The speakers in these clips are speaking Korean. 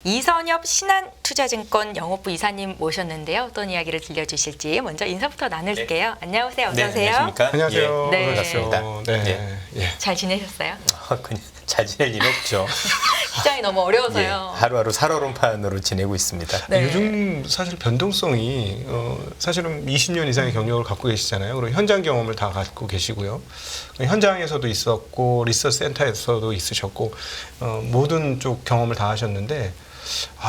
이선엽 신한투자증권 영업부 이사님 모셨는데요. 어떤 이야기를 들려주실지 먼저 인사부터 나눌게요. 안녕하세요. 어서 오세요. 안녕하십니까? 안녕하세요. 네. 반갑습니다. 네. 잘 지내셨어요? 그냥 잘 지낼 일 없죠. 시장이 너무 어려워서요. 하루하루 살얼음판으로 지내고 있습니다. 네. 요즘 사실 변동성이 사실은 20년 이상의 경력을 갖고 계시잖아요. 그리고 현장 경험을 다 갖고 계시고요. 현장에서도 있었고 리서치 센터에서도 있으셨고 모든 쪽 경험을 다 하셨는데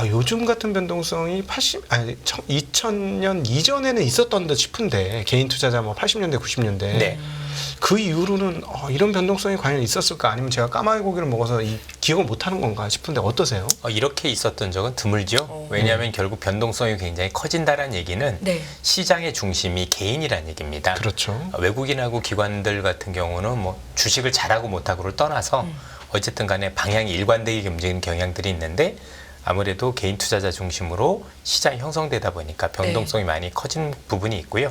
요즘 같은 변동성이 2000년 이전에는 있었던 듯 싶은데 개인 투자자 뭐 80년대 90년대 네. 그 이후로는 이런 변동성이 과연 있었을까 아니면 제가 까마귀 고기를 먹어서 기억을 못하는 건가 싶은데 어떠세요? 이렇게 있었던 적은 드물죠. 왜냐하면 결국 변동성이 굉장히 커진다는 얘기는 네. 시장의 중심이 개인이라는 얘기입니다. 그렇죠. 외국인하고 기관들 같은 경우는 뭐 주식을 잘하고 못하고를 떠나서 어쨌든 간에 방향이 일관되게 움직이는 경향들이 있는데 아무래도 개인 투자자 중심으로 시장이 형성되다 보니까 변동성이 많이 커진 부분이 있고요.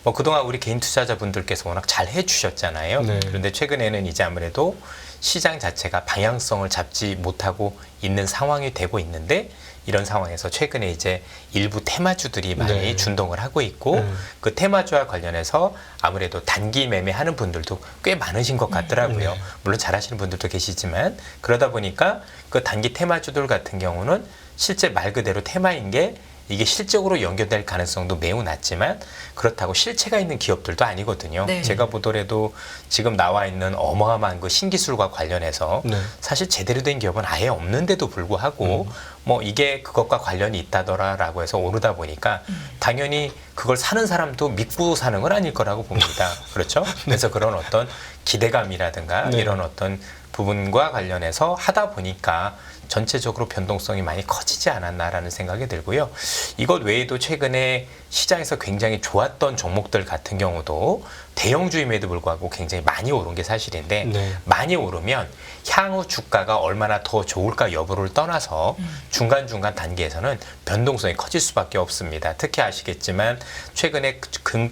뭐 그동안 우리 개인 투자자분들께서 워낙 잘 해주셨잖아요. 네. 그런데 최근에는 이제 아무래도 시장 자체가 방향성을 잡지 못하고 있는 상황이 되고 있는데 이런 상황에서 최근에 이제 일부 테마주들이 많이 네. 준동을 하고 있고 그 테마주와 관련해서 아무래도 단기 매매하는 분들도 꽤 많으신 것 같더라고요. 네. 물론 잘하시는 분들도 계시지만 그러다 보니까 그 단기 테마주들 같은 경우는 실제 말 그대로 테마인 게 이게 실적으로 연결될 가능성도 매우 낮지만 그렇다고 실체가 있는 기업들도 아니거든요. 네. 제가 보더라도 지금 나와 있는 어마어마한 그 신기술과 관련해서 네. 사실 제대로 된 기업은 아예 없는데도 불구하고 뭐 이게 그것과 관련이 있다더라라고 해서 오르다 보니까 당연히 그걸 사는 사람도 믿고 사는 건 아닐 거라고 봅니다. 그렇죠? 그래서 그런 어떤 기대감이라든가 네. 이런 어떤 부분과 관련해서 하다 보니까 전체적으로 변동성이 많이 커지지 않았나라는 생각이 들고요. 이것 외에도 최근에 시장에서 굉장히 좋았던 종목들 같은 경우도 대형주임에도 불구하고 굉장히 많이 오른 게 사실인데 네. 많이 오르면 향후 주가가 얼마나 더 좋을까 여부를 떠나서 중간중간 단계에서는 변동성이 커질 수밖에 없습니다. 특히 아시겠지만 최근에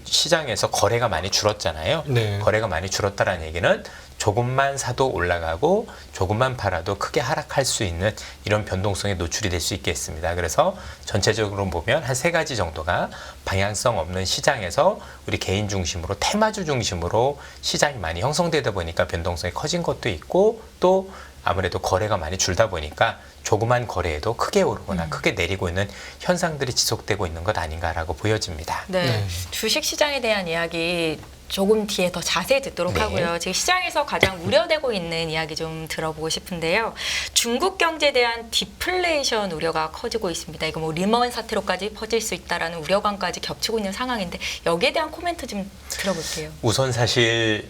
시장에서 거래가 많이 줄었잖아요. 네. 거래가 많이 줄었다는 얘기는 조금만 사도 올라가고 조금만 팔아도 크게 하락할 수 있는 이런 변동성에 노출이 될 수 있겠습니다. 그래서 전체적으로 보면 한 3가지 정도가 방향성 없는 시장에서 우리 개인 중심으로 테마주 중심으로 시장이 많이 형성되다 보니까 변동성이 커진 것도 있고 또 아무래도 거래가 많이 줄다 보니까 조그만 거래에도 크게 오르거나 크게 내리고 있는 현상들이 지속되고 있는 것 아닌가라고 보여집니다. 네. 네. 주식 시장에 대한 이야기 조금 뒤에 더 자세히 듣도록 네. 하고요. 지금 시장에서 가장 우려되고 있는 이야기 좀 들어보고 싶은데요. 중국 경제에 대한 디플레이션 우려가 커지고 있습니다. 이거 뭐 리먼 사태로까지 퍼질 수 있다라는 우려감까지 겹치고 있는 상황인데 여기에 대한 코멘트 좀 들어볼게요. 우선 사실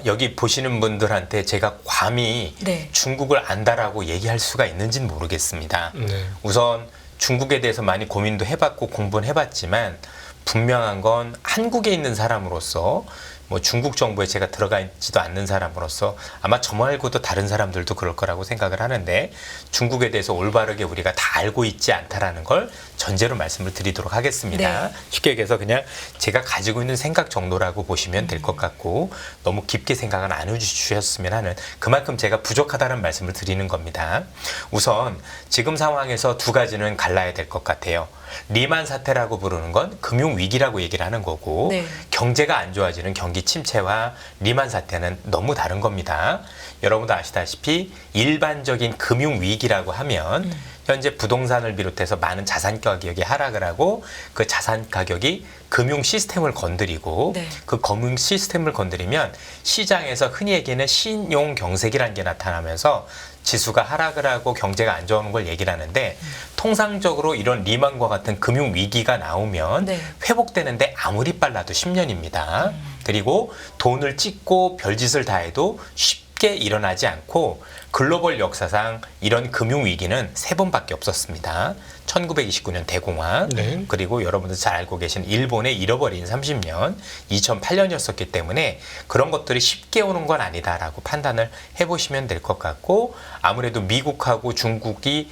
여기 보시는 분들한테 제가 감히 네. 중국을 안다라고 얘기할 수가 있는지는 모르겠습니다. 네. 우선 중국에 대해서 많이 고민도 해봤고 공부는 해봤지만 분명한 건 한국에 있는 사람으로서 뭐 중국 정부에 제가 들어가 있지도 않는 사람으로서 아마 저 말고도 다른 사람들도 그럴 거라고 생각을 하는데 중국에 대해서 올바르게 우리가 다 알고 있지 않다라는 걸 전제로 말씀을 드리도록 하겠습니다. 네. 쉽게 얘기해서 그냥 제가 가지고 있는 생각 정도라고 보시면 될 것 같고 너무 깊게 생각은 안 해주셨으면 하는 그만큼 제가 부족하다는 말씀을 드리는 겁니다. 우선 지금 상황에서 2가지는 갈라야 될 것 같아요. 리만 사태라고 부르는 건 금융위기라고 얘기를 하는 거고 네. 경제가 안 좋아지는 경기 침체와 리만 사태는 너무 다른 겁니다. 여러분도 아시다시피 일반적인 금융위기라고 하면 현재 부동산을 비롯해서 많은 자산 가격이 하락을 하고 그 자산 가격이 금융 시스템을 건드리고 네. 그 금융 시스템을 건드리면 시장에서 흔히 얘기하는 신용 경색이라는 게 나타나면서 지수가 하락을 하고 경제가 안 좋은 걸 얘기를 하는데 통상적으로 이런 리만과 같은 금융 위기가 나오면 네. 회복되는데 아무리 빨라도 10년입니다. 그리고 돈을 찍고 별짓을 다 해도 쉽게 일어나지 않고 글로벌 역사상 이런 금융 위기는 3번밖에 없었습니다. 1929년 대공황, 네. 그리고 여러분들 잘 알고 계신 일본의 잃어버린 30년, 2008년이었었기 때문에 그런 것들이 쉽게 오는 건 아니다라고 판단을 해보시면 될 것 같고 아무래도 미국하고 중국이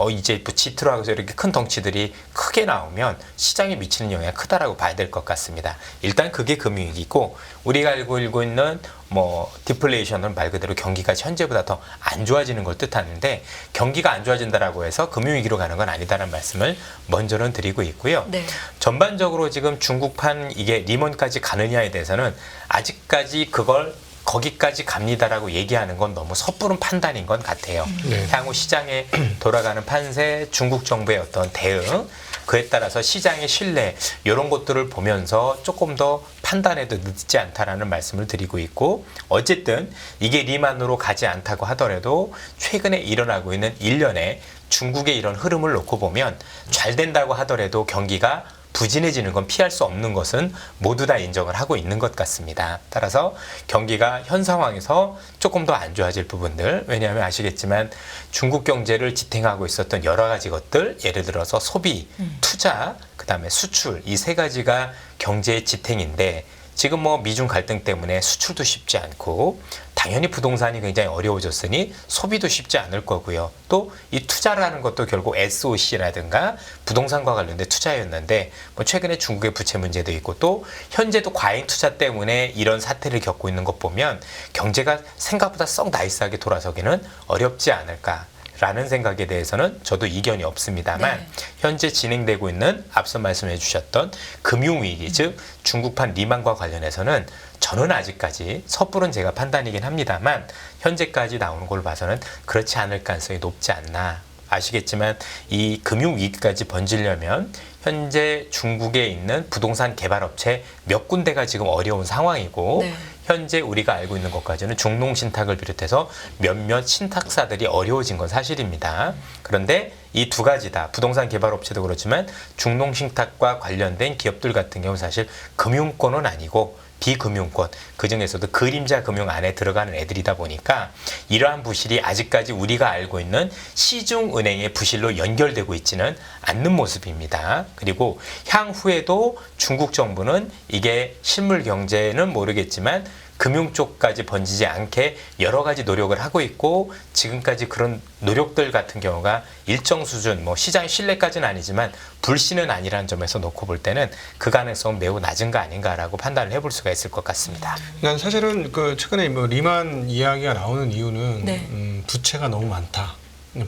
이제 뭐 G2로 하고서 이렇게 큰 덩치들이 크게 나오면 시장에 미치는 영향이 크다라고 봐야 될 것 같습니다. 일단 그게 금융위기고 우리가 알고 있는 뭐 디플레이션은 말 그대로 경기가 현재보다 더 안 좋아지는 걸 뜻하는데 경기가 안 좋아진다라고 해서 금융위기로 가는 건 아니다라는 말씀을 먼저는 드리고 있고요. 네. 전반적으로 지금 중국판 이게 리먼까지 가느냐에 대해서는 아직까지 그걸 거기까지 갑니다라고 얘기하는 건 너무 섣부른 판단인 것 같아요. 네. 향후 시장에 돌아가는 판세, 중국 정부의 어떤 대응, 그에 따라서 시장의 신뢰 이런 것들을 보면서 조금 더 판단해도 늦지 않다라는 말씀을 드리고 있고 어쨌든 이게 리만으로 가지 않다고 하더라도 최근에 일어나고 있는 일련의 중국의 이런 흐름을 놓고 보면 잘 된다고 하더라도 경기가 부진해지는 건 피할 수 없는 것은 모두 다 인정을 하고 있는 것 같습니다. 따라서 경기가 현 상황에서 조금 더 안 좋아질 부분들, 왜냐하면 아시겠지만 중국 경제를 지탱하고 있었던 여러 가지 것들, 예를 들어서 소비, 투자, 그다음에 수출 이 세 가지가 경제의 지탱인데 지금 뭐 미중 갈등 때문에 수출도 쉽지 않고 당연히 부동산이 굉장히 어려워졌으니 소비도 쉽지 않을 거고요. 또 이 투자라는 것도 결국 SOC라든가 부동산과 관련된 투자였는데 뭐 최근에 중국의 부채 문제도 있고 또 현재도 과잉 투자 때문에 이런 사태를 겪고 있는 것 보면 경제가 생각보다 썩 나이스하게 돌아서기는 어렵지 않을까. 라는 생각에 대해서는 저도 이견이 없습니다만 네. 현재 진행되고 있는 앞서 말씀해 주셨던 금융위기 즉 중국판 리만과 관련해서는 저는 아직까지 섣부른 제가 판단이긴 합니다만 현재까지 나오는 걸 봐서는 그렇지 않을 가능성이 높지 않나. 아시겠지만 이 금융위기까지 번지려면 현재 중국에 있는 부동산 개발업체 몇 군데가 지금 어려운 상황이고 네. 현재 우리가 알고 있는 것까지는 중농신탁을 비롯해서 몇몇 신탁사들이 어려워진 건 사실입니다. 그런데 이 두 가지 다 부동산 개발업체도 그렇지만 중농신탁과 관련된 기업들 같은 경우 사실 금융권은 아니고 비금융권, 그중에서도 그림자 금융 안에 들어가는 애들이다 보니까 이러한 부실이 아직까지 우리가 알고 있는 시중은행의 부실로 연결되고 있지는 않는 모습입니다. 그리고 향후에도 중국 정부는 이게 실물 경제는 모르겠지만 금융 쪽까지 번지지 않게 여러 가지 노력을 하고 있고 지금까지 그런 노력들 같은 경우가 일정 수준 뭐 시장 신뢰까지는 아니지만 불신은 아니라는 점에서 놓고 볼 때는 그 가능성은 매우 낮은 거 아닌가라고 판단을 해볼 수가 있을 것 같습니다. 난 사실은 그 최근에 뭐 리만 이야기가 나오는 이유는 네. 부채가 너무 많다.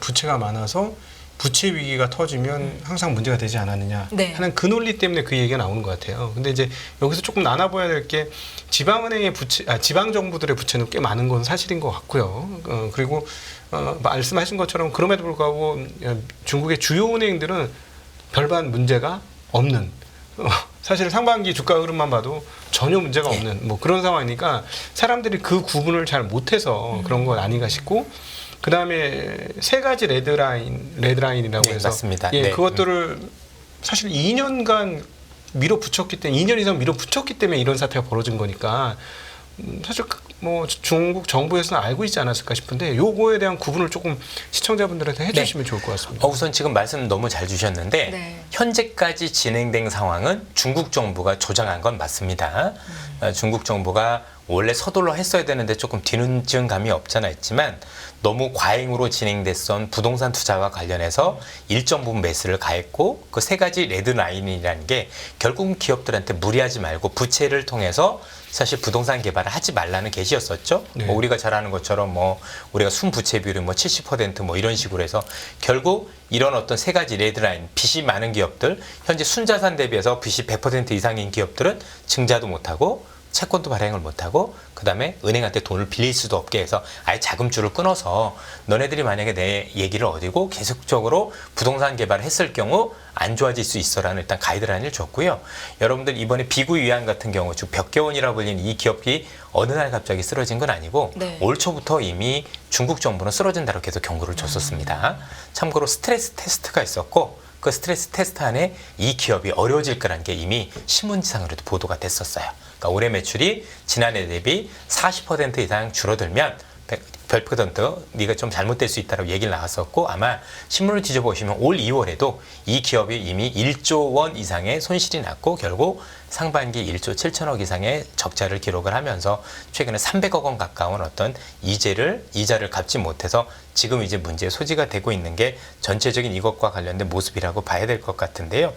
부채가 많아서 부채 위기가 터지면 항상 문제가 되지 않았느냐 네. 하는 그 논리 때문에 그 얘기가 나오는 것 같아요. 근데 이제 여기서 조금 나눠봐야 될 게 지방은행의 부채, 지방 정부들의 부채는 꽤 많은 건 사실인 것 같고요. 그리고 말씀하신 것처럼 그럼에도 불구하고 중국의 주요 은행들은 별반 문제가 없는. 사실 상반기 주가 흐름만 봐도 전혀 문제가 없는 뭐 그런 상황이니까 사람들이 그 구분을 잘 못해서 그런 건 아닌가 싶고. 그 다음에 세 가지 레드라인이라고 네, 해서 맞습니다. 예, 네. 그것들을 사실 2년간 밀어붙였기 때문에 2년 이상 밀어붙였기 때문에 이런 사태가 벌어진 거니까 사실 뭐 중국 정부에서는 알고 있지 않았을까 싶은데 요거에 대한 구분을 조금 시청자분들한테 해주시면 좋을 것 같습니다. 우선 지금 말씀 너무 잘 주셨는데 네. 현재까지 진행된 상황은 중국 정부가 조장한 건 맞습니다. 중국 정부가 원래 서둘러 했어야 되는데 조금 뒤늦은 감이 없잖아 있지만 너무 과잉으로 진행됐던 부동산 투자와 관련해서 일정 부분 매수를 가했고 그 세 가지 레드라인이라는 게 결국은 기업들한테 무리하지 말고 부채를 통해서 사실 부동산 개발을 하지 말라는 계시였었죠. 네. 뭐 우리가 잘 아는 것처럼 뭐 우리가 순부채 비율이 뭐 70%뭐 이런 식으로 해서 결국 이런 어떤 세 가지 레드라인 빚이 많은 기업들 현재 순자산 대비해서 빚이 100% 이상인 기업들은 증자도 못하고 채권도 발행을 못하고 그다음에 은행한테 돈을 빌릴 수도 없게 해서 아예 자금줄을 끊어서 너네들이 만약에 내 얘기를 어디고 계속적으로 부동산 개발을 했을 경우 안 좋아질 수 있어라는 일단 가이드라인을 줬고요. 여러분들 이번에 비구유한 같은 경우 즉 벽개원이라고 불리는 이 기업이 어느 날 갑자기 쓰러진 건 아니고 네. 올 초부터 이미 중국 정부는 쓰러진다고 계속 경고를 줬었습니다. 참고로 스트레스 테스트가 있었고 그 스트레스 테스트 안에 이 기업이 어려워질 거라는 게 이미 신문지상으로도 보도가 됐었어요. 그러니까 올해 매출이 지난해 대비 40% 이상 줄어들면 몇% 네가 좀 잘못될 수 있다고 얘기를 나왔었고 아마 신문을 뒤져보시면 올 2월에도 이 기업이 이미 1조 원 이상의 손실이 났고 결국 상반기 1조 7천억 이상의 적자를 기록을 하면서 최근에 300억 원 가까운 어떤 이자를 갚지 못해서 지금 이제 문제의 소지가 되고 있는 게 전체적인 이것과 관련된 모습이라고 봐야 될 것 같은데요.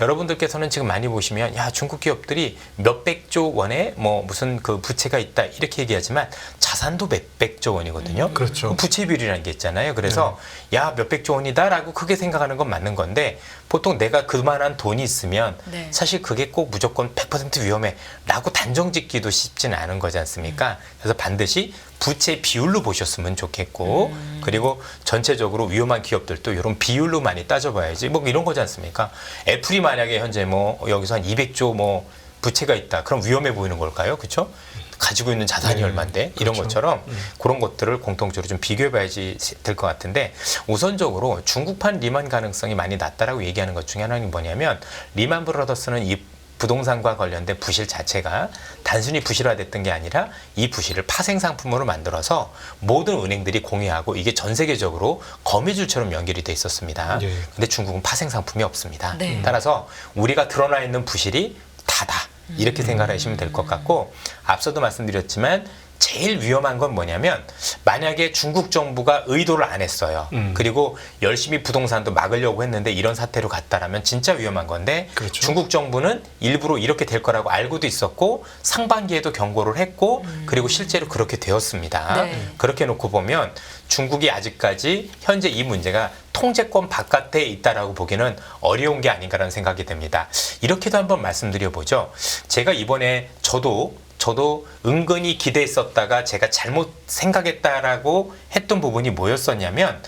여러분들께서는 지금 많이 보시면 야 중국 기업들이 몇백조 원의 뭐 무슨 그 부채가 있다 이렇게 얘기하지만 자산도 몇백조 원이거든요. 그렇죠. 부채 비율이라는 게 있잖아요. 그래서 야 몇백조 원이다라고 크게 생각하는 건 맞는 건데 보통 내가 그만한 돈이 있으면 네. 사실 그게 꼭 무조건 100% 위험해라고 단정 짓기도 쉽지는 않은 거지 않습니까? 그래서 반드시 부채 비율로 보셨으면 좋겠고 그리고 전체적으로 위험한 기업들도 이런 비율로 많이 따져봐야지 뭐 이런 거지 않습니까? 애플이 만약에 현재 뭐 여기서 한 200조 뭐 부채가 있다. 그럼 위험해 보이는 걸까요? 그렇죠? 가지고 있는 자산이 얼마인데 이런 그렇죠. 것처럼 그런 것들을 공통적으로 좀 비교해봐야지 될 것 같은데 우선적으로 중국판 리만 가능성이 많이 낮다라고 얘기하는 것 중에 하나는 뭐냐면 리만 브라더스는 이 부동산과 관련된 부실 자체가 단순히 부실화됐던 게 아니라 이 부실을 파생 상품으로 만들어서 모든 은행들이 공유하고 이게 전 세계적으로 거미줄처럼 연결이 돼 있었습니다. 예. 근데 중국은 파생 상품이 없습니다. 네. 따라서 우리가 드러나 있는 부실이 다다. 이렇게 생각하시면 될 것 같고 앞서도 말씀드렸지만 제일 위험한 건 뭐냐면 만약에 중국 정부가 의도를 안 했어요. 그리고 열심히 부동산도 막으려고 했는데 이런 사태로 갔다라면 진짜 위험한 건데 그렇죠. 중국 정부는 일부러 이렇게 될 거라고 알고도 있었고 상반기에도 경고를 했고 그리고 실제로 그렇게 되었습니다. 네. 그렇게 놓고 보면 중국이 아직까지 현재 이 문제가 통제권 바깥에 있다라고 보기는 어려운 게 아닌가라는 생각이 듭니다. 이렇게도 한번 말씀드려보죠. 제가 이번에 저도 은근히 기대했었다가 제가 잘못 생각했다라고 했던 부분이 뭐였었냐면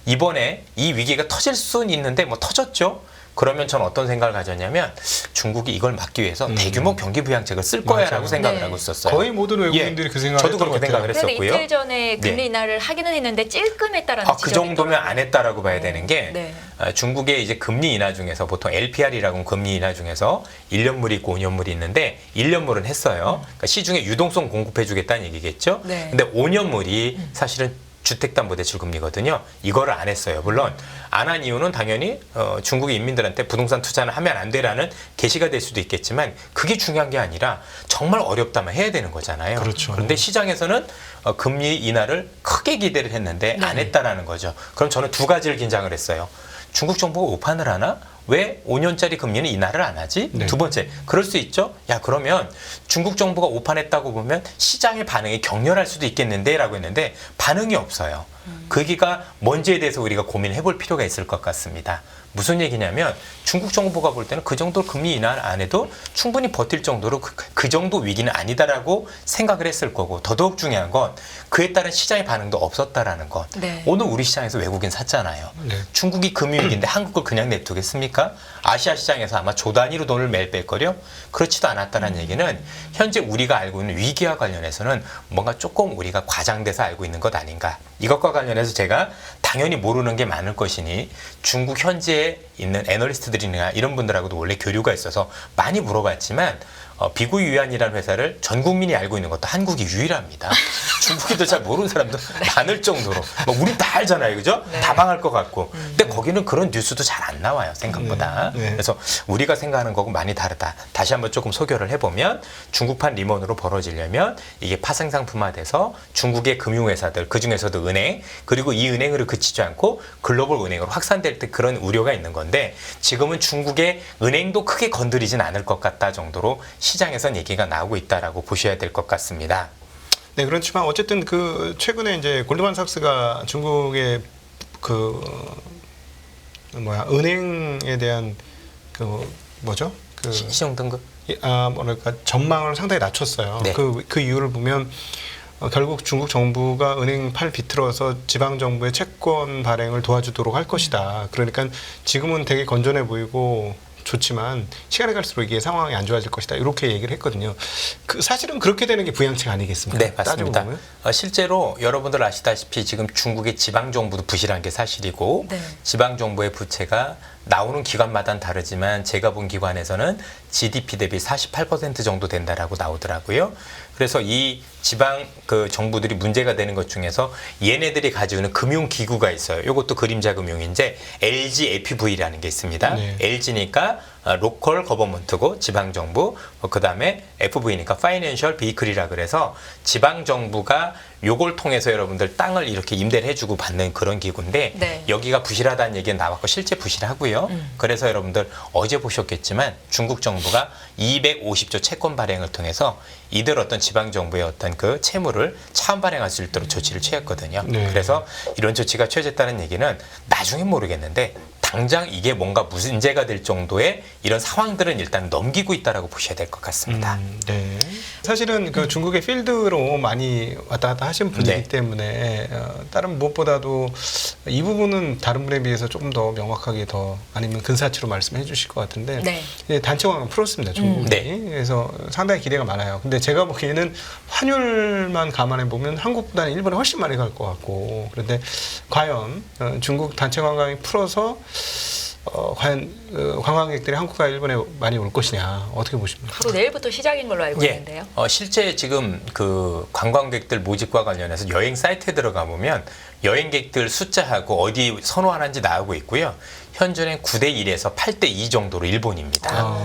이번에 이 위기가 터질 수는 있는데 뭐 터졌죠. 그러면 전 어떤 생각을 가졌냐면 중국이 이걸 막기 위해서 대규모 경기 부양책을 쓸 거야라고 맞아요. 생각을 네. 하고 있었어요. 거의 모든 외국인들이 그 생각을 저도 했던 그렇게 것 같아요. 생각을 그런데 했었고요. 이틀 전에 금리 네. 인하를 하기는 했는데 찔끔했다라는 그 지적이 정도면 있더라고요. 안 했다라고 봐야 되는 게 네. 중국의 이제 금리 인하 중에서 보통 LPR이라고 금리 인하 중에서 1년물이 있고 5년물이 있는데 1년물은 했어요. 그러니까 시중에 유동성 공급해 주겠다는 얘기겠죠. 네. 근데 5년물이 사실은 주택담보대출 금리거든요. 이거를 안 했어요. 물론 안 한 이유는 당연히 중국의 인민들한테 부동산 투자는 하면 안 되라는 계시가 될 수도 있겠지만 그게 중요한 게 아니라 정말 어렵다면 해야 되는 거잖아요. 그렇죠. 그런데 시장에서는 금리 인하를 크게 기대를 했는데 안 네. 했다라는 거죠. 그럼 저는 두 가지를 긴장을 했어요. 중국 정부가 오판을 하나? 왜 5년짜리 금리는 인하를 안 하지? 네. 두 번째, 그럴 수 있죠? 야, 그러면 중국 정부가 오판했다고 보면 시장의 반응이 격렬할 수도 있겠는데? 라고 했는데 반응이 없어요. 그 얘기가 뭔지에 대해서 우리가 고민을 해볼 필요가 있을 것 같습니다. 무슨 얘기냐면 중국 정부가 볼 때는 그 정도 금리 인하 안 해도 충분히 버틸 정도로 그 정도 위기는 아니다라고 생각을 했을 거고 더더욱 중요한 건 그에 따른 시장의 반응도 없었다라는 것. 네. 오늘 우리 시장에서 외국인 샀잖아요. 네. 중국이 금융위기인데 한국을 그냥 냅두겠습니까? 아시아 시장에서 아마 조 단위로 돈을 매일 뺄 거려? 그렇지도 않았다는 얘기는 현재 우리가 알고 있는 위기와 관련해서는 뭔가 조금 우리가 과장돼서 알고 있는 것 아닌가. 이것과 관련해서 제가 당연히 모르는 게 많을 것이니 중국 현지에 있는 애널리스트들이나 이런 분들하고도 원래 교류가 있어서 많이 물어봤지만 비구유한이라는 회사를 전 국민이 알고 있는 것도 한국이 유일합니다. 중국인도 잘 모르는 사람도 많을 정도로. 뭐 우리 다 알잖아요. 그죠? 네. 다 망할 것 같고. 근데 거기는 그런 뉴스도 잘 안 나와요. 생각보다. 네. 그래서 우리가 생각하는 거고 많이 다르다. 다시 한번 조금 소개를 해보면 중국판 리먼으로 벌어지려면 이게 파생상품화돼서 중국의 금융회사들 그중에서도 은행 그리고 이 은행으로 그치지 않고 글로벌 은행으로 확산될 때 그런 우려가 있는 건데 지금은 중국의 은행도 크게 건드리진 않을 것 같다 정도로 시장에선 얘기가 나오고 있다라고 보셔야 될 것 같습니다. 네, 그렇지만 어쨌든 그 최근에 이제 골드만삭스가 중국의 그 은행에 대한 그 뭐죠? 그 신용 등급. 뭐랄까 전망을 상당히 낮췄어요. 네. 그 이유를 보면 결국 중국 정부가 은행 팔 비틀어서 지방 정부의 채권 발행을 도와주도록 할 것이다. 그러니까 지금은 되게 건전해 보이고 좋지만 시간이 갈수록 이게 상황이 안 좋아질 것이다. 이렇게 얘기를 했거든요. 그 사실은 그렇게 되는 게 부양책 아니겠습니까? 네, 맞습니다. 따지고 보면. 실제로 여러분들 아시다시피 지금 중국의 지방 정부도 부실한 게 사실이고 네. 지방 정부의 부채가 나오는 기관마다는 다르지만 제가 본 기관에서는 GDP 대비 48% 정도 된다라고 나오더라고요. 그래서 이 지방 그 정부들이 문제가 되는 것 중에서 얘네들이 가지고 있는 금융기구가 있어요. 이것도 그림자 금융인데 LGFV라는 게 있습니다. 네. LG니까 로컬 거버먼트고 지방정부, 그다음에 FV니까 파이낸셜 비이클이라 그래서 지방정부가 요걸 통해서 여러분들 땅을 이렇게 임대를 해주고 받는 그런 기구인데 네. 여기가 부실하다는 얘기는 나왔고 실제 부실하고요. 그래서 여러분들 어제 보셨겠지만 중국 정부가 250조 채권 발행을 통해서 이들 어떤 지방정부의 어떤 그 채무를 차원 발행할 수 있도록 조치를 취했거든요. 네. 그래서 이런 조치가 취해졌다는 얘기는 나중엔 모르겠는데 당장 이게 뭔가 문제가 될 정도의 이런 상황들은 일단 넘기고 있다라고 보셔야 될 것 같습니다. 네. 사실은 그 중국의 필드로 많이 왔다 갔다 하신 분이기 네. 때문에 다른 무엇보다도 이 부분은 다른 분에 비해서 조금 더 명확하게 더 아니면 근사치로 말씀해 주실 것 같은데 네. 이제 단체 관광 풀었습니다. 중국이. 네. 그래서 상당히 기대가 많아요. 근데 제가 보기에는 환율만 감안해 보면 한국보다는 일본이 훨씬 많이 갈 것 같고 그런데 과연 중국 단체 관광이 풀어서 과연 관광객들이 한국과 일본에 많이 올 것이냐 어떻게 보십니까? 바로 내일부터 시작인 걸로 알고 있는데요. 실제 지금 그 관광객들 모집과 관련해서 여행 사이트에 들어가 보면 여행객들 숫자하고 어디 선호하는지 나오고 있고요. 현재는 9대 1에서 8대 2 정도로 일본입니다.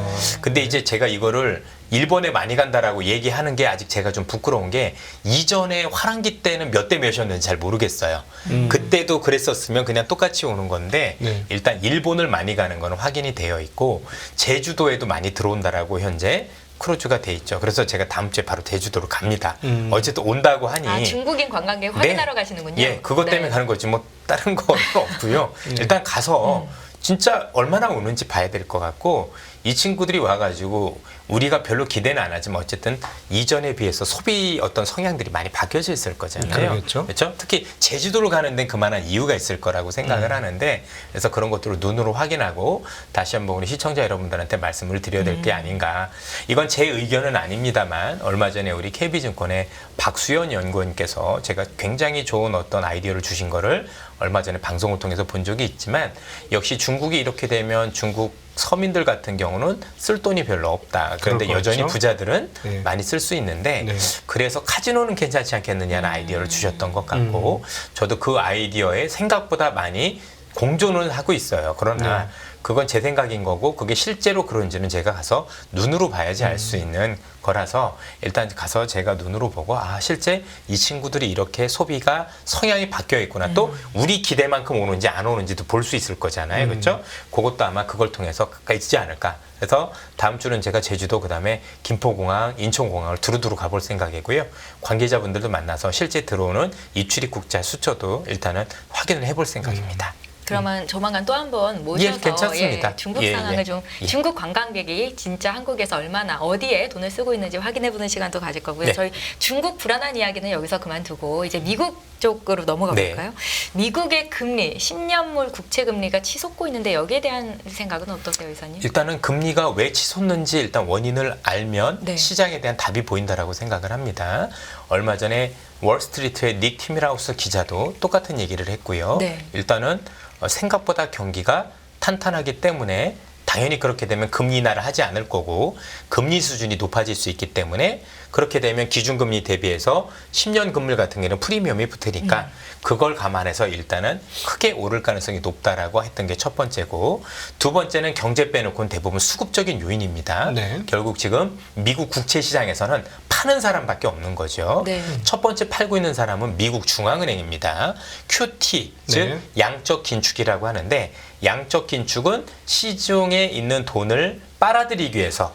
근데 이제 제가 이거를 일본에 많이 간다라고 얘기하는 게 아직 제가 좀 부끄러운 게 이전에 화랑기 때는 몇 대 몇이었는지 잘 모르겠어요. 그때도 그랬었으면 그냥 똑같이 오는 건데 네. 일단 일본을 많이 가는 건 확인이 되어 있고 제주도에도 많이 들어온다라고 현재 크루즈가 돼 있죠. 그래서 제가 다음 주에 바로 제주도로 갑니다. 어쨌든 온다고 하니 중국인 관광객 확인하러 가시는군요. 예, 그것 때문에 네. 가는 거지 뭐 다른 건 없고요. 일단 가서 진짜 얼마나 오는지 봐야 될 것 같고 이 친구들이 와가지고 우리가 별로 기대는 안 하지만 어쨌든 이전에 비해서 소비 어떤 성향들이 많이 바뀌어져 있을 거잖아요. 그렇겠죠. 그렇죠? 특히 제주도를 가는 데는 그만한 이유가 있을 거라고 생각을 하는데 그래서 그런 것들을 눈으로 확인하고 다시 한번 우리 시청자 여러분들한테 말씀을 드려야 될 게 아닌가. 이건 제 의견은 아닙니다만 얼마 전에 우리 KB증권의 박수연 연구원께서 제가 굉장히 좋은 어떤 아이디어를 주신 거를 얼마 전에 방송을 통해서 본 적이 있지만 역시 중국이 이렇게 되면 중국 서민들 같은 경우는 쓸 돈이 별로 없다. 그런데 그럴 것 여전히 같죠? 부자들은 네. 많이 쓸 수 있는데 네. 그래서 카지노는 괜찮지 않겠느냐는 아이디어를 주셨던 것 같고 저도 그 아이디어에 생각보다 많이 공존을 하고 있어요. 그러나 네. 그건 제 생각인 거고 그게 실제로 그런지는 제가 가서 눈으로 봐야지 알 수 있는 거라서 일단 가서 제가 눈으로 보고 아 실제 이 친구들이 이렇게 소비가 성향이 바뀌어 있구나. 또 우리 기대만큼 오는지 안 오는지도 볼 수 있을 거잖아요. 그렇죠? 그것도 아마 그걸 통해서 있지 않을까. 그래서 다음 주는 제가 제주도 그다음에 김포공항, 인천공항을 두루두루 가볼 생각이고요. 관계자분들도 만나서 실제 들어오는 입출입국자 수초도 일단은 확인을 해볼 생각입니다. 그러면 조만간 또 한 번 모셔서 괜찮습니다. 중국 예, 상황을 예. 좀 예. 중국 관광객이 진짜 한국에서 얼마나 어디에 돈을 쓰고 있는지 확인해보는 시간도 가질 거고요. 네. 저희 중국 불안한 이야기는 여기서 그만두고 이제 미국 쪽으로 넘어가 네. 볼까요? 미국의 금리 10년물 국채 금리가 치솟고 있는데 여기에 대한 생각은 어떠세요, 이사님? 일단은 금리가 왜 치솟는지 일단 원인을 알면 네. 시장에 대한 답이 보인다라고 생각을 합니다. 얼마 전에 월스트리트의 닉 티밀하우스 기자도 똑같은 얘기를 했고요. 네. 일단은 생각보다 경기가 탄탄하기 때문에 당연히 그렇게 되면 금리 인하를 하지 않을 거고 금리 수준이 높아질 수 있기 때문에 그렇게 되면 기준금리 대비해서 10년 금리 같은 경우는 프리미엄이 붙으니까 그걸 감안해서 일단은 크게 오를 가능성이 높다라고 했던 게 첫 번째고 두 번째는 경제 빼놓고는 대부분 수급적인 요인입니다. 네. 결국 지금 미국 국채 시장에서는 파는 사람밖에 없는 거죠. 네. 첫 번째 팔고 있는 사람은 미국 중앙은행입니다. QT, 즉 네. 양적 긴축이라고 하는데 양적 긴축은 시중에 있는 돈을 빨아들이기 위해서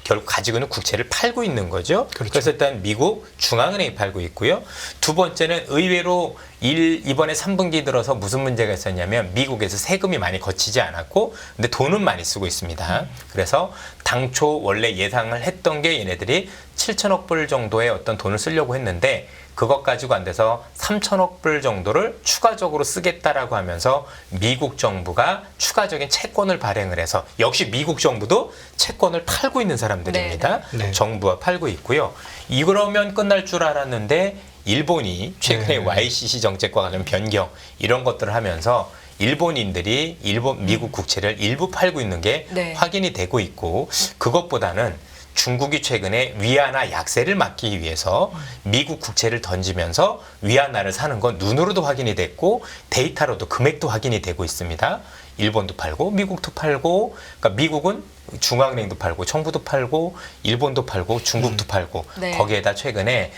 결국 가지고 있는 국채를 팔고 있는 거죠. 그렇죠. 그래서 일단 미국 중앙은행이 팔고 있고요. 두 번째는 의외로 이번에 3분기 들어서 무슨 문제가 있었냐면 미국에서 세금이 많이 거치지 않았고 근데 돈은 많이 쓰고 있습니다. 그래서 당초 원래 예상을 했던 게 얘네들이 7천억 불 정도의 어떤 돈을 쓰려고 했는데 그것 가지고 안 돼서 3천억 불 정도를 추가적으로 쓰겠다라고 하면서 미국 정부가 추가적인 채권을 발행을 해서 역시 미국 정부도 채권을 팔고 있는 사람들입니다. 네. 정부와 팔고 있고요. 이러면 끝날 줄 알았는데 일본이 최근에 네. YCC 정책과 관련 변경 이런 것들을 하면서 일본인들이 미국 국채를 일부 팔고 있는 게 네. 확인이 되고 있고 그것보다는 중국이 최근에 위안화 약세를 막기 위해서 미국 국채를 던지면서 위안화를 사는 건 눈으로도 확인이 됐고 데이터로도 금액도 확인이 되고 있습니다. 일본도 팔고 미국도 팔고 그러니까 미국은 중앙은행도 팔고 정부도 팔고 일본도 팔고 중국도 팔고 네. 거기에다 최근에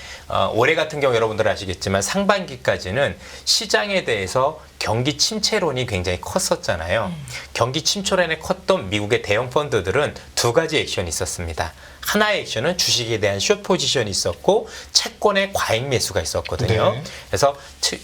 올해 같은 경우 여러분들 아시겠지만 상반기까지는 시장에 대해서 경기 침체론이 굉장히 컸었잖아요. 경기 침체론에 컸던 미국의 대형 펀드들은 두 가지 액션이 있었습니다. 하나의 액션은 주식에 대한 숏 포지션이 있었고 채권의 과잉 매수가 있었거든요. 네. 그래서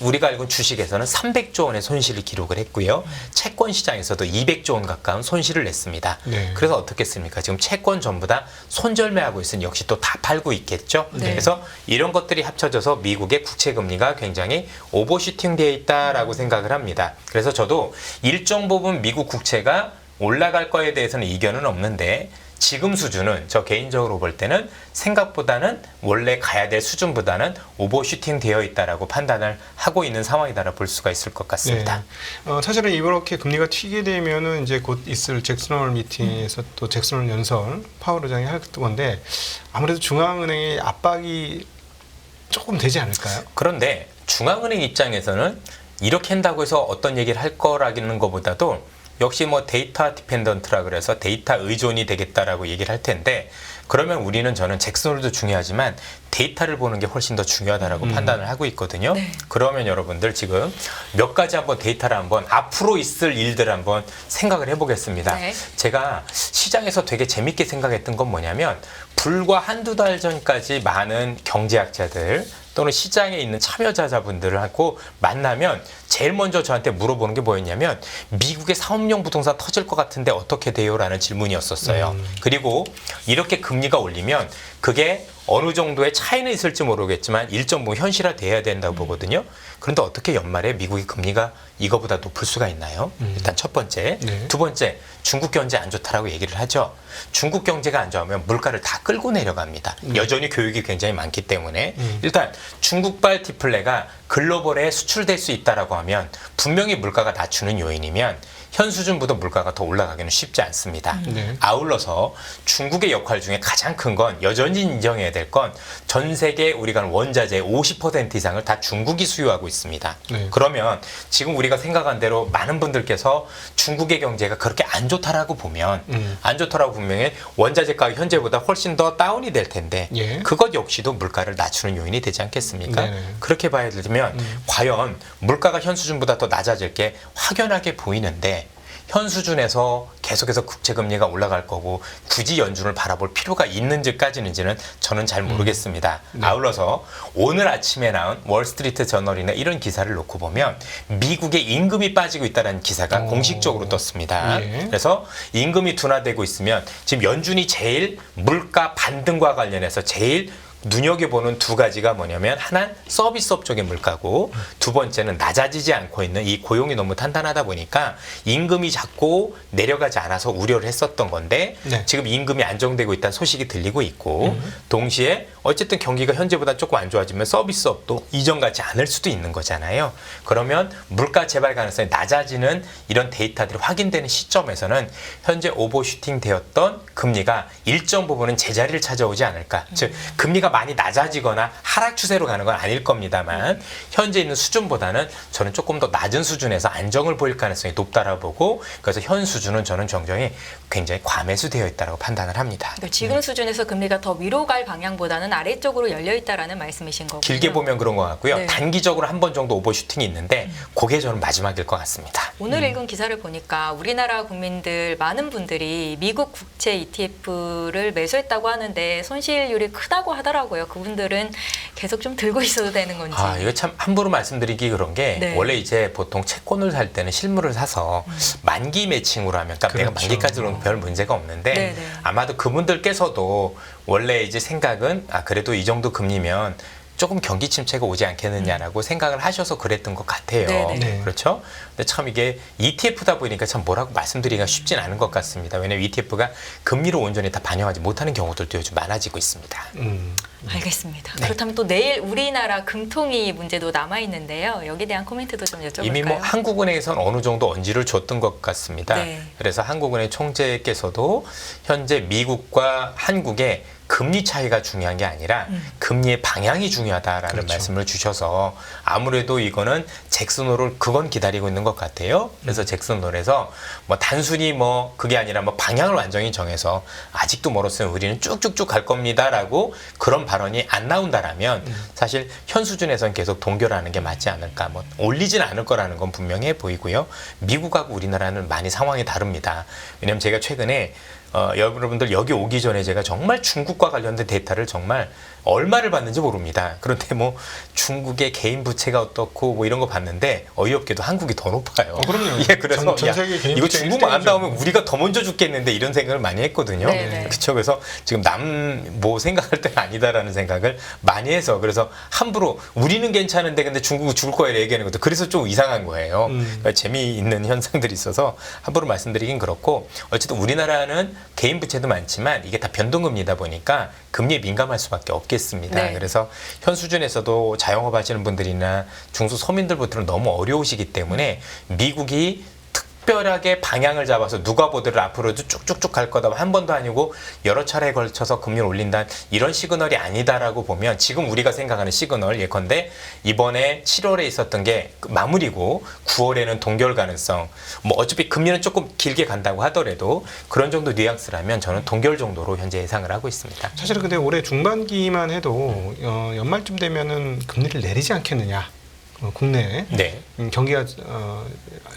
우리가 알고 있는 주식에서는 300조 원의 손실을 기록을 했고요. 채권 시장에서도 200조 원 가까운 손실을 냈습니다. 네. 그래서 어떻겠습니까? 지금 채권 전부 다 손절매하고 있으니 역시 또 다 팔고 있겠죠. 네. 그래서 이런 것들이 합쳐져서 미국의 국채 금리가 굉장히 오버슈팅 되어 있다라고 생각을 합니다. 그래서 저도 일정 부분 미국 국채가 올라갈 거에 대해서는 이견은 없는데 지금 수준은 저 개인적으로 볼 때는 생각보다는 원래 가야 될 수준보다는 오버슈팅 되어 있다라고 판단을 하고 있는 상황이다라 볼 수가 있을 것 같습니다. 사실은 이렇게 금리가 튀게 되면은 이제 곧 있을 잭슨홀 미팅에서 또 잭슨홀 연설 파월 의장이 할 건데 아무래도 중앙은행의 압박이 조금 되지 않을까요? 그런데 중앙은행 입장에서는 이렇게 한다고 해서 어떤 얘기를 할 거라는 것보다도 역시 뭐 데이터 디펜던트라 그래서 데이터 의존이 되겠다라고 얘기를 할 텐데 그러면 우리는 저는 잭슨홀도 중요하지만 데이터를 보는 게 훨씬 더 중요하다라고 판단을 하고 있거든요. 네. 그러면 여러분들 지금 몇 가지 한번 데이터를 한번 앞으로 있을 일들 한번 생각을 해보겠습니다. 네. 제가 시장에서 되게 재밌게 생각했던 건 뭐냐면 불과 한두 달 전까지 많은 경제학자들 또는 시장에 있는 참여자분들하고 만나면 제일 먼저 저한테 물어보는 게 뭐였냐면 미국의 사업용 부동산 터질 것 같은데 어떻게 돼요? 라는 질문이었었어요. 그리고 이렇게 금리가 올리면 그게 어느 정도의 차이는 있을지 모르겠지만 일정 부분 현실화돼야 된다고 보거든요. 그런데 어떻게 연말에 미국의 금리가 이거보다 높을 수가 있나요? 일단 첫 번째. 네. 두 번째, 중국 경제 안 좋다라고 얘기를 하죠. 중국 경제가 안 좋으면 물가를 다 끌고 내려갑니다. 여전히 교육이 굉장히 많기 때문에 일단 중국발 디플레가 글로벌에 수출될 수 있다라고 하면 분명히 물가가 낮추는 요인이면 현 수준보다 물가가 더 올라가기는 쉽지 않습니다. 네. 아울러서 중국의 역할 중에 가장 큰 건 여전히 인정해야 될 건 전 세계 우리가 원자재의 50% 이상을 다 중국이 수요하고 있습니다. 네. 그러면 지금 우리가 생각한 대로 많은 분들께서 중국의 경제가 그렇게 안 좋다라고 보면 안 좋다라고 분명히 원자재 가격 현재보다 훨씬 더 다운이 될 텐데 예. 그것 역시도 물가를 낮추는 요인이 되지 않겠습니까? 네네. 그렇게 봐야 되면 과연 물가가 현 수준보다 더 낮아질 게 확연하게 보이는데 현 수준에서 계속해서 국채 금리가 올라갈 거고 굳이 연준을 바라볼 필요가 있는지는 저는 잘 모르겠습니다. 아울러서 오늘 아침에 나온 월스트리트 저널이나 이런 기사를 놓고 보면 미국의 임금이 빠지고 있다는 기사가 공식적으로 떴습니다. 예. 그래서 임금이 둔화되고 있으면 지금 연준이 제일 물가 반등과 관련해서 제일 눈여겨보는 두 가지가 뭐냐면 하나는 서비스업 쪽의 물가고 두 번째는 낮아지지 않고 있는 이 고용이 너무 탄탄하다 보니까 임금이 자꾸 내려가지 않아서 우려를 했었던 건데 네. 지금 임금이 안정되고 있다는 소식이 들리고 있고 동시에 어쨌든 경기가 현재보다 조금 안 좋아지면 서비스업도 이전 같지 않을 수도 있는 거잖아요. 그러면 물가 재발 가능성이 낮아지는 이런 데이터들이 확인되는 시점에서는 현재 오버슈팅 되었던 금리가 일정 부분은 제자리를 찾아오지 않을까. 즉 금리가 많이 낮아지거나 하락 추세로 가는 건 아닐 겁니다만 현재 있는 수준보다는 저는 조금 더 낮은 수준에서 안정을 보일 가능성이 높다라고 보고 그래서 현 수준은 저는 정정이 굉장히 과매수되어 있다고 판단을 합니다. 그러니까 지금 수준에서 금리가 더 위로 갈 방향보다는 아래쪽으로 열려 있다라는 말씀이신 거고요. 길게 보면 그런 것 같고요. 네. 단기적으로 한 번 정도 오버슈팅이 있는데 그게 저는 마지막일 것 같습니다. 오늘 읽은 기사를 보니까 우리나라 국민들 많은 분들이 미국 국채 ETF를 매수했다고 하는데 손실률이 크다고 하더라고요. 그분들은 계속 좀 들고 있어도 되는 건지. 아, 이거 참 함부로 말씀드리기 그런 게 네. 원래 이제 보통 채권을 살 때는 실물을 사서 만기 매칭으로 하면 그러니까 내가 그렇죠. 만기까지 오면 별 문제가 없는데 네, 네. 아마도 그분들께서도 원래 이제 생각은 그래도 이 정도 금리면 조금 경기 침체가 오지 않겠느냐라고 생각을 하셔서 그랬던 것 같아요. 네, 네. 그렇죠? 근데 참 이게 ETF다 보니까 참 뭐라고 말씀드리기가 쉽진 않은 것 같습니다. 왜냐하면 ETF가 금리를 온전히 다 반영하지 못하는 경우들도 요즘 많아지고 있습니다. 알겠습니다. 네. 그렇다면 또 내일 우리나라 금통위 문제도 남아 있는데요. 여기에 대한 코멘트도 좀 여쭤볼까요? 이미 뭐 한국은행에서는 어느 정도 언지를 줬던 것 같습니다. 네. 그래서 한국은행 총재께서도 현재 미국과 한국의 금리 차이가 중요한 게 아니라 금리의 방향이 중요하다라는 그렇죠. 말씀을 주셔서 아무래도 이거는 잭슨홀을 그건 기다리고 있는 것 같아요. 그래서 잭슨홀에서 뭐 단순히 뭐 그게 아니라 뭐 방향을 완전히 정해서 아직도 멀었으면 우리는 쭉쭉쭉 갈 겁니다라고 그런 발언이 안 나온다라면 사실 현 수준에서는 계속 동결하는 게 맞지 않을까. 뭐 올리진 않을 거라는 건 분명해 보이고요. 미국하고 우리나라는 많이 상황이 다릅니다. 왜냐하면 제가 최근에 여러분들 여기 오기 전에 제가 정말 중국과 관련된 데이터를 정말 얼마를 받는지 모릅니다. 그런데 뭐 중국의 개인 부채가 어떻고 뭐 이런 거 봤는데 어이없게도 한국이 더 높아요. 그럼요. 예, 그래서 전 세계 개인 이거 부채 중국만 안 1등이죠. 나오면 우리가 더 먼저 죽겠는데 이런 생각을 많이 했거든요. 네네. 그렇죠. 그래서 지금 남 뭐 생각할 때가 아니다라는 생각을 많이 해서 그래서 함부로 우리는 괜찮은데 근데 중국은 죽을 거야 얘기하는 것도 그래서 좀 이상한 거예요. 그러니까 재미있는 현상들이 있어서 함부로 말씀드리긴 그렇고 어쨌든 우리나라는 개인 부채도 많지만 이게 다 변동금리다 보니까 금리에 민감할 수밖에 없겠습니다. 네. 그래서 현 수준에서도 자영업 하시는 분들이나 중소서민들부터는 너무 어려우시기 때문에 미국이 특별하게 방향을 잡아서 누가 보더라도 앞으로도 쭉쭉쭉 갈 거다 한 번도 아니고 여러 차례에 걸쳐서 금리를 올린다 이런 시그널이 아니다라고 보면 지금 우리가 생각하는 시그널 예컨대 이번에 7월에 있었던 게 마무리고 9월에는 동결 가능성 뭐 어차피 금리는 조금 길게 간다고 하더라도 그런 정도 뉘앙스라면 저는 동결 정도로 현재 예상을 하고 있습니다. 사실은 근데 올해 중반기만 해도 연말쯤 되면은 금리를 내리지 않겠느냐. 국내에 네. 경기가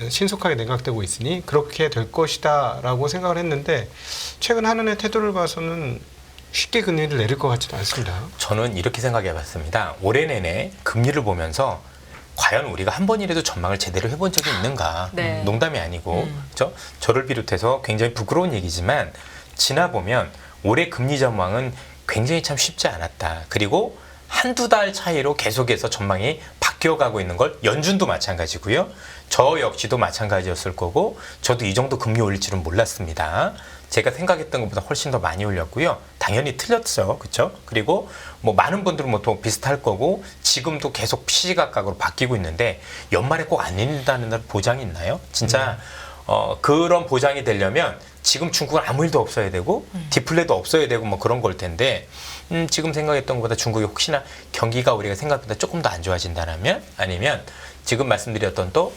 신속하게 냉각되고 있으니 그렇게 될 것이다라고 생각을 했는데 최근 한은의 태도를 봐서는 쉽게 금리를 내릴 것 같지는 않습니다. 저는 이렇게 생각해 봤습니다. 올해 내내 금리를 보면서 과연 우리가 한 번이라도 전망을 제대로 해본 적이 있는가? 네. 농담이 아니고 그렇죠? 저를 비롯해서 굉장히 부끄러운 얘기지만 지나 보면 올해 금리 전망은 굉장히 참 쉽지 않았다. 그리고 한두 달 차이로 계속해서 전망이 바뀌어가고 있는 걸 연준도 마찬가지고요. 저 역시도 마찬가지였을 거고 저도 이 정도 금리 올릴 줄은 몰랐습니다. 제가 생각했던 것보다 훨씬 더 많이 올렸고요. 당연히 틀렸죠. 그렇죠? 그리고 뭐 많은 분들은 뭐 또 비슷할 거고 지금도 계속 시시각각으로 바뀌고 있는데 연말에 꼭 안 내린다는 보장이 있나요? 진짜 그런 보장이 되려면 지금 중국은 아무 일도 없어야 되고 디플레도 없어야 되고 뭐 그런 걸 텐데 지금 생각했던 것보다 중국이 혹시나 경기가 우리가 생각보다 조금 더 안 좋아진다면 아니면 지금 말씀드렸던 또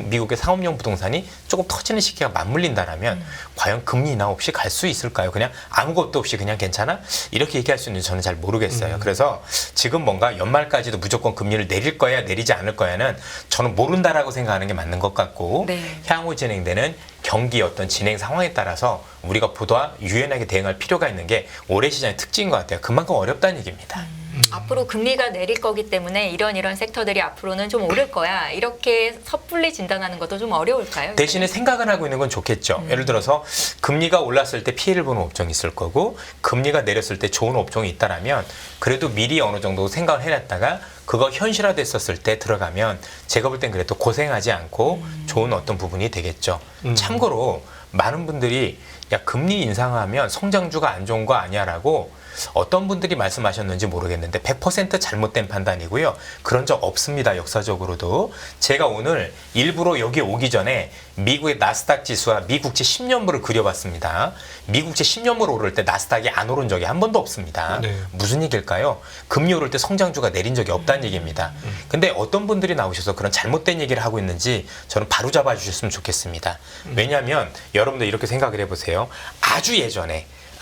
미국의 상업용 부동산이 조금 터지는 시기가 맞물린다라면 과연 금리 인하 없이 갈 수 있을까요? 그냥 아무것도 없이 그냥 괜찮아? 이렇게 얘기할 수 있는지 저는 잘 모르겠어요. 그래서 지금 뭔가 연말까지도 무조건 금리를 내릴 거야 내리지 않을 거야는 저는 모른다라고 생각하는 게 맞는 것 같고 네. 향후 진행되는 경기 어떤 진행 상황에 따라서 우리가 보다 유연하게 대응할 필요가 있는 게 올해 시장의 특징인 것 같아요. 그만큼 어렵다는 얘기입니다. 앞으로 금리가 내릴 거기 때문에 이런 섹터들이 앞으로는 좀 오를 거야. 이렇게 섣불리 진단하는 것도 좀 어려울까요? 대신에 생각을 하고 있는 건 좋겠죠. 예를 들어서 금리가 올랐을 때 피해를 보는 업종이 있을 거고 금리가 내렸을 때 좋은 업종이 있다라면 그래도 미리 어느 정도 생각을 해놨다가 그거 현실화됐었을 때 들어가면 제가 볼 땐 그래도 고생하지 않고 좋은 어떤 부분이 되겠죠. 참고로 많은 분들이 야 금리 인상하면 성장주가 안 좋은 거 아니야라고 어떤 분들이 말씀하셨는지 모르겠는데 100% 잘못된 판단이고요. 그런 적 없습니다. 역사적으로도. 제가 오늘 일부러 여기 오기 전에 미국의 나스닥 지수와 미국채 10년물을 그려봤습니다. 미국채 10년물 오를 때 나스닥이 안 오른 적이 한 번도 없습니다. 네. 무슨 얘기일까요? 금리 오를 때 성장주가 내린 적이 없다는 얘기입니다. 근데 어떤 분들이 나오셔서 그런 잘못된 얘기를 하고 있는지 저는 바로 잡아 주셨으면 좋겠습니다. 왜냐하면 여러분들 이렇게 생각을 해보세요.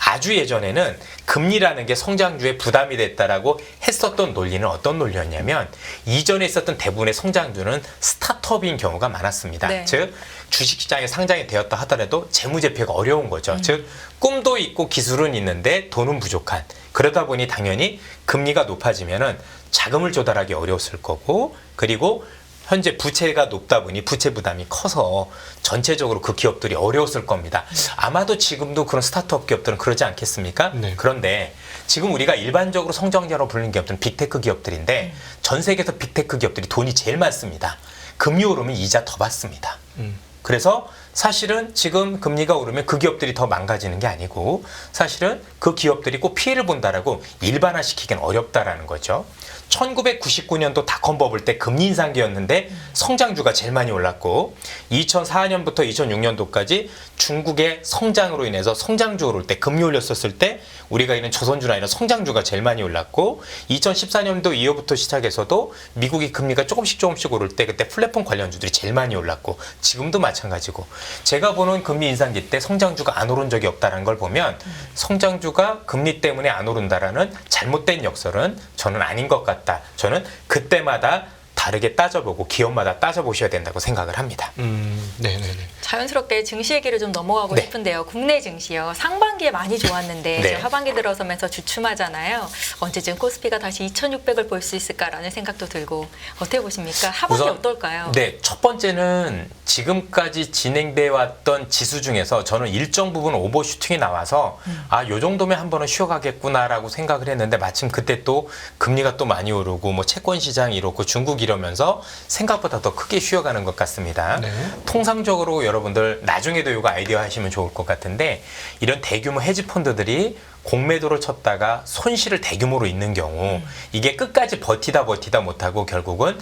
아주 예전에는 금리라는 게 성장주에 부담이 됐다라고 했었던 논리는 어떤 논리였냐면 이전에 있었던 대부분의 성장주는 스타트업인 경우가 많았습니다. 네. 즉 주식시장에 상장이 되었다 하더라도 재무제표가 어려운 거죠. 즉 꿈도 있고 기술은 있는데 돈은 부족한. 그러다 보니 당연히 금리가 높아지면은 자금을 조달하기 어려웠을 거고 그리고 현재 부채가 높다 보니 부채 부담이 커서 전체적으로 그 기업들이 어려웠을 겁니다. 아마도 지금도 그런 스타트업 기업들은 그러지 않겠습니까? 네. 그런데 지금 우리가 일반적으로 성장자로 부르는 기업들은 빅테크 기업들인데 전 세계에서 빅테크 기업들이 돈이 제일 많습니다. 금리 오르면 이자 더 받습니다. 그래서 사실은 지금 금리가 오르면 그 기업들이 더 망가지는 게 아니고 사실은 그 기업들이 꼭 피해를 본다라고 일반화시키기는 어렵다라는 거죠. 1999년도 닷컴 버블 때 금리 인상기였는데 성장주가 제일 많이 올랐고 2004년부터 2006년도까지 중국의 성장으로 인해서 성장주 오를 때 금리 올렸었을 때 우리가 있는 조선주나 이런 성장주가 제일 많이 올랐고 2014년도 이후부터 시작해서도 미국이 금리가 조금씩 오를 때 그때 플랫폼 관련주들이 제일 많이 올랐고 지금도 마찬가지고 제가 보는 금리 인상기 때 성장주가 안 오른 적이 없다는 걸 보면 성장주가 금리 때문에 안 오른다라는 잘못된 역설은 저는 아닌 것 같다. 저는 그때마다 다르게 따져보고 기업마다 따져보셔야 된다고 생각을 합니다. 네네네. 자연스럽게 증시 얘기를 좀 넘어가고 네. 싶은데요. 국내 증시요. 상반기에 많이 좋았는데 네. 지금 하반기 들어서면서 주춤하잖아요. 언제쯤 코스피가 다시 2,600을 볼 수 있을까라는 생각도 들고 어떻게 보십니까? 하반기 우선, 어떨까요? 네, 첫 번째는 지금까지 진행돼 왔던 지수 중에서 저는 일정 부분 오버슈팅이 나와서 요 정도면 한 번은 쉬어가겠구나라고 생각을 했는데 마침 그때 또 금리가 또 많이 오르고 뭐 채권 시장 이렇고 중국 이러면서 생각보다 더 크게 쉬어가는 것 같습니다. 네. 통상적으로 여러분들 나중에도 이거 아이디어 하시면 좋을 것 같은데 이런 대규모 헤지 펀드들이 공매도를 쳤다가 손실을 대규모로 있는 경우 이게 끝까지 버티다 못하고 결국은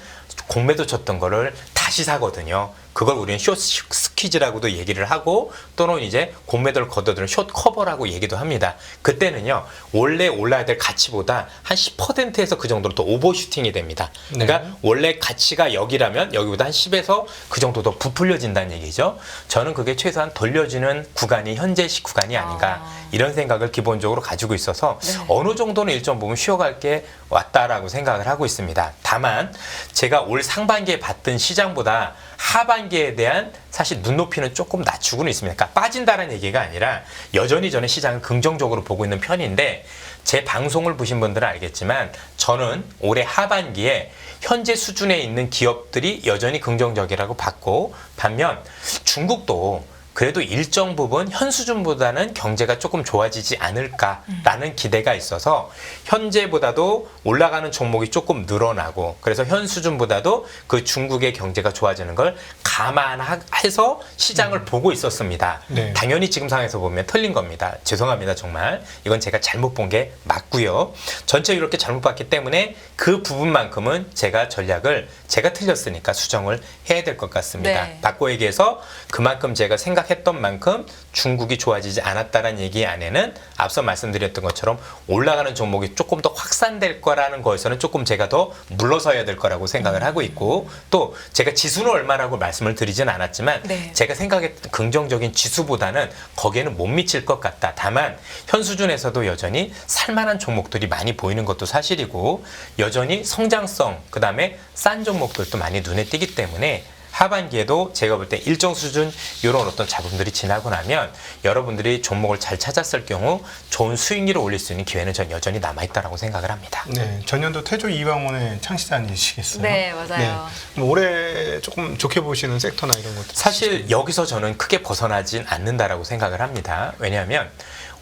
공매도 쳤던 거를 다시 사거든요. 그걸 우리는 숏 스퀴즈라고도 얘기를 하고 또는 이제 공매도를 거둬들은 숏 커버라고 얘기도 합니다. 그때는요 원래 올라야 될 가치보다 한 10%에서 그 정도로 또 오버슈팅이 됩니다. 그러니까 네. 원래 가치가 여기라면 여기보다 한 10에서 그 정도 더 부풀려진다는 얘기죠. 저는 그게 최소한 돌려지는 구간이 현재식 구간이 아닌가 이런 생각을 기본적으로 가지고 있어서 네. 어느 정도는 일정 부분 쉬어갈 게 왔다라고 생각을 하고 있습니다. 다만 제가 올 상반기에 봤던 시장보다 하반기에 대한 사실 눈높이는 조금 낮추고는 있습니다. 그러니까 빠진다는 얘기가 아니라 여전히 저는 시장을 긍정적으로 보고 있는 편인데 제 방송을 보신 분들은 알겠지만 저는 올해 하반기에 현재 수준에 있는 기업들이 여전히 긍정적이라고 봤고 반면 중국도 그래도 일정 부분 현 수준보다는 경제가 조금 좋아지지 않을까라는 기대가 있어서 현재보다도 올라가는 종목이 조금 늘어나고 그래서 현 수준보다도 그 중국의 경제가 좋아지는 걸 감안해서 시장을 보고 있었습니다. 네. 당연히 지금 상황에서 보면 틀린 겁니다. 죄송합니다. 정말 이건 제가 잘못 본 게 맞고요. 전체 이렇게 잘못 봤기 때문에 그 부분만큼은 제가 전략을 제가 틀렸으니까 수정을 해야 될 것 같습니다. 네. 바꿔 얘기해서 그만큼 제가 생각했던 만큼 중국이 좋아지지 않았다는 얘기 안에는 앞서 말씀드렸던 것처럼 올라가는 종목이 조금 더 확산될 거라는 거에서는 조금 제가 더 물러서야 될 거라고 생각을 하고 있고 또 제가 지수는 얼마라고 말씀을 드리진 않았지만 네. 제가 생각했던 긍정적인 지수보다는 거기에는 못 미칠 것 같다. 다만 현 수준에서도 여전히 살만한 종목들이 많이 보이는 것도 사실이고 여전히 성장성 그다음에 싼 종목들도 많이 눈에 띄기 때문에 하반기에도 제가 볼 때 일정 수준 이런 어떤 잡음들이 지나고 나면 여러분들이 종목을 잘 찾았을 경우 좋은 수익률을 올릴 수 있는 기회는 전 여전히 남아있다라고 생각을 합니다. 네, 전년도 태조 이방원의 창시자이시겠어요? 네, 맞아요. 그럼 올해 조금 좋게 보시는 섹터나 이런 것들 사실 여기서 저는 크게 벗어나진 않는다라고 생각을 합니다. 왜냐하면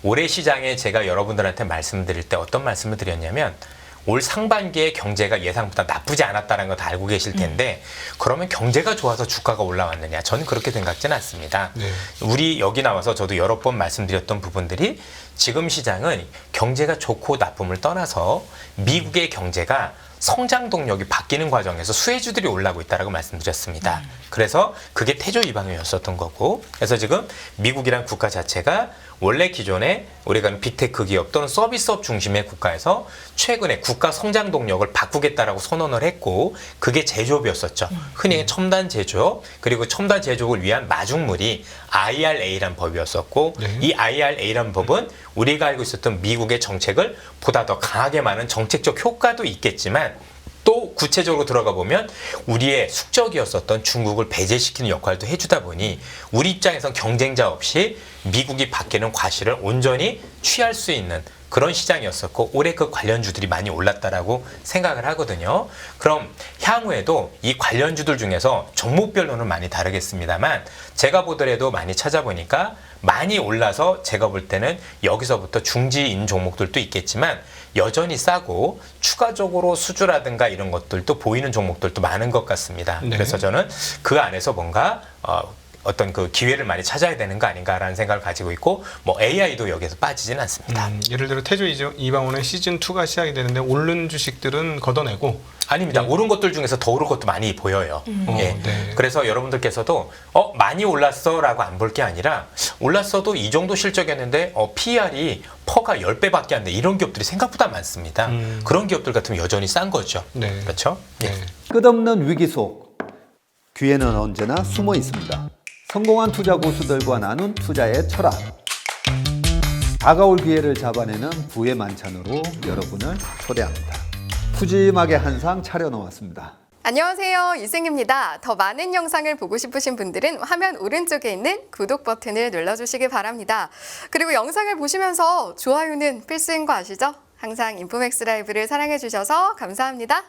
올해 시장에 제가 여러분들한테 말씀드릴 때 어떤 말씀을 드렸냐면 올 상반기에 경제가 예상보다 나쁘지 않았다는 거 다 알고 계실 텐데 그러면 경제가 좋아서 주가가 올라왔느냐? 저는 그렇게 생각지는 않습니다. 네. 우리 여기 나와서 저도 여러 번 말씀드렸던 부분들이 지금 시장은 경제가 좋고 나쁨을 떠나서 미국의 경제가 성장 동력이 바뀌는 과정에서 수혜주들이 올라오고 있다고 말씀드렸습니다. 그래서 그게 태조 이방이었었던 거고 그래서 지금 미국이란 국가 자체가 원래 기존에 우리가 빅테크 기업 또는 서비스업 중심의 국가에서 최근에 국가 성장 동력을 바꾸겠다라고 선언을 했고 그게 제조업이었었죠. 흔히 첨단 제조업 그리고 첨단 제조업을 위한 마중물이 IRA라는 법이었었고 네. 이 IRA라는 법은 우리가 알고 있었던 미국의 정책을 보다 더 강하게 많은 정책적 효과도 있겠지만 또 구체적으로 들어가 보면 우리의 숙적이었었던 중국을 배제시키는 역할도 해주다 보니 우리 입장에선 경쟁자 없이 미국이 받기는 과실을 온전히 취할 수 있는 그런 시장이었었고 올해 그 관련주들이 많이 올랐다라고 생각을 하거든요. 그럼 향후에도 이 관련주들 중에서 종목별로는 많이 다르겠습니다만 제가 보더라도 많이 찾아보니까 많이 올라서 제가 볼 때는 여기서부터 중지인 종목들도 있겠지만 여전히 싸고 추가적으로 수주라든가 이런 것들도 보이는 종목들도 많은 것 같습니다. 네. 그래서 저는 그 안에서 뭔가 어떤 그 기회를 많이 찾아야 되는 거 아닌가라는 생각을 가지고 있고 뭐 AI도 여기에서 빠지진 않습니다. 예를 들어 태조 이방원의 시즌 2가 시작이 되는데 오른 주식들은 걷어내고 아닙니다. 오른 것들 중에서 더 오른 것도 많이 보여요. 예. 네. 그래서 여러분들께서도 많이 올랐어라고 안 볼 게 아니라 올랐어도 이 정도 실적이었는데 PR이 퍼가 10배밖에 안 돼. 이런 기업들이 생각보다 많습니다. 그런 기업들 같으면 여전히 싼 거죠. 네. 그렇죠? 예. 네. 끝없는 위기 속 기회는 언제나 숨어 있습니다. 성공한 투자 고수들과 나눈 투자의 철학. 다가올 기회를 잡아내는 부의 만찬으로 여러분을 초대합니다. 푸짐하게 한 상 차려놓았습니다. 안녕하세요, 유승입니다. 더 많은 영상을 보고 싶으신 분들은 화면 오른쪽에 있는 구독 버튼을 눌러주시기 바랍니다. 그리고 영상을 보시면서 좋아요는 필수인 거 아시죠? 항상 인포맥스 라이브를 사랑해 주셔서 감사합니다.